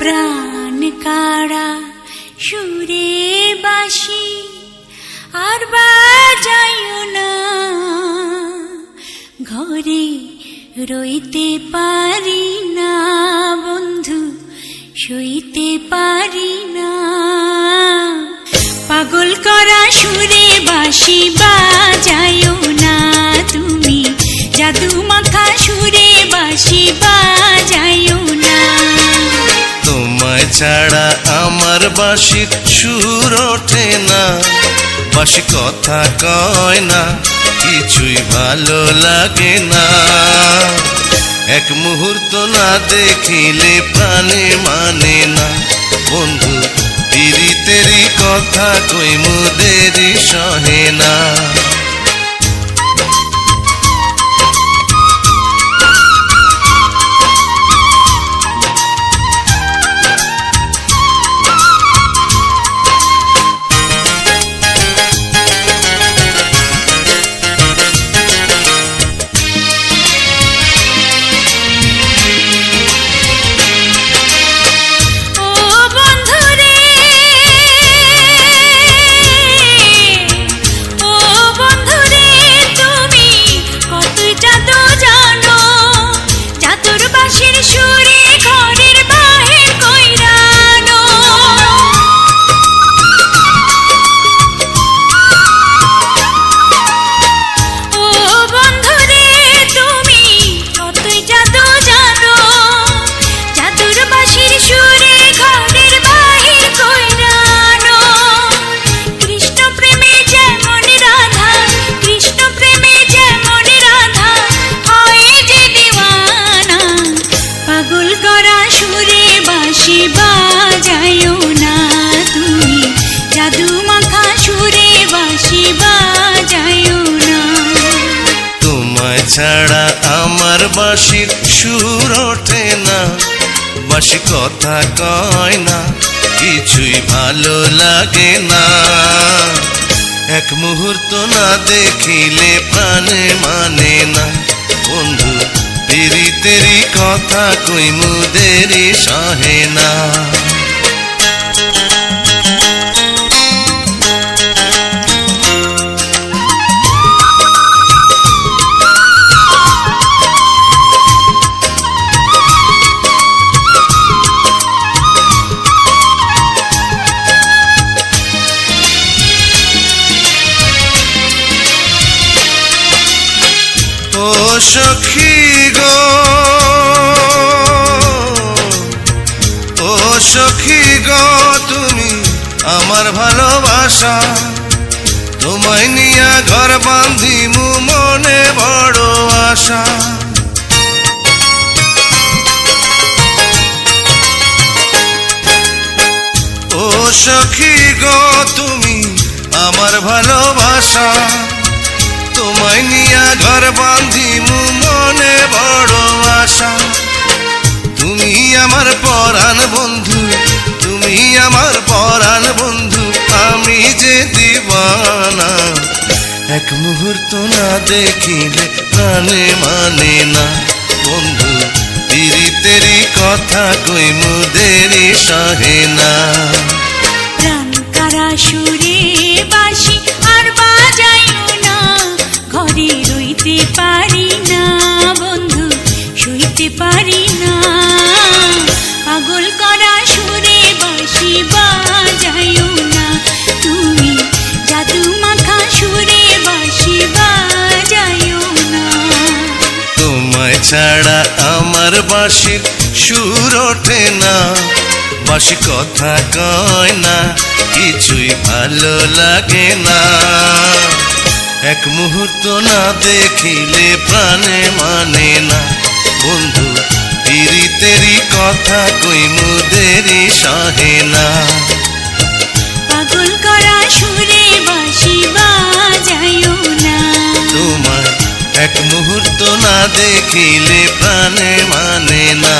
প্রাণ কাড়া সুরে বাসি আর বাজাইও না, ঘরে রইতে পারি না বন্ধু, সইতে পারি না। পাগল করা সুরে বাসি বাজাইও না তুমি, জাদু মাখা সুরে বাসি বাজাইও না। তোমায় ছাড়া আমার বাঁশির সুর ওঠে না, বাঁশি কথা কয় না, কিছুই ভালো লাগে না। এক মুহূর্ত না দেখিলে প্রাণে মানে না বন্ধু, পিরিতেরি কথা কই মুদেরি সহে না। ছাড়া আমার বাঁশির সুর ওঠে না, বাঁশি কথা কয় না, কিছুই ভালো লাগে না। এক মুহূর্ত না দেখিলে প্রাণে মানে না বন্ধু, পিরিতেরি কথা কই মুদেরি সহে না। ও সখী গো, ও সখী গো, তুমি আমার ভালোবাসা, তোমায় নিয়া ঘর বাঁধিমু মনে বড় আশা। ও সখী গো, তুমি আমার ভালোবাসা, তোমায় নিয়া ঘর বাঁধিমু মনে বড় আশা। তুমি আমার পরাণ বন্ধু, তুমি আমার পরাণ বন্ধু, আমি যে দিবানা। এক মুহূর্ত না দেখিলে প্রাণে মানে না বন্ধু, পিরিতেরি কথা কই মুদেরি সহে না। প্রাণ কারা সুরে বাসি আর বাজাইও না, ঘরে রইতে পারি না বন্ধু, সইতে পারি না। পাগল করা সুরে বাসি বাজাইও না তুমি, জাদু মাখা সুরে বাসি বাজাইও না। তোমায় ছাড়া আমার বাঁশির সুর ওঠে না, বাঁশি কথা কয় না, কিছুই ভালো লাগে না। এক মুহূর্ত না দেখিলে প্রাণে মানে না বন্ধু, পিরিতেরি কথা কই মুদেরি সহে না। পাগল করা সুরে বাসি বাজাইও না, তোমায় এক মুহূর্ত না দেখিলে প্রাণে মানে না।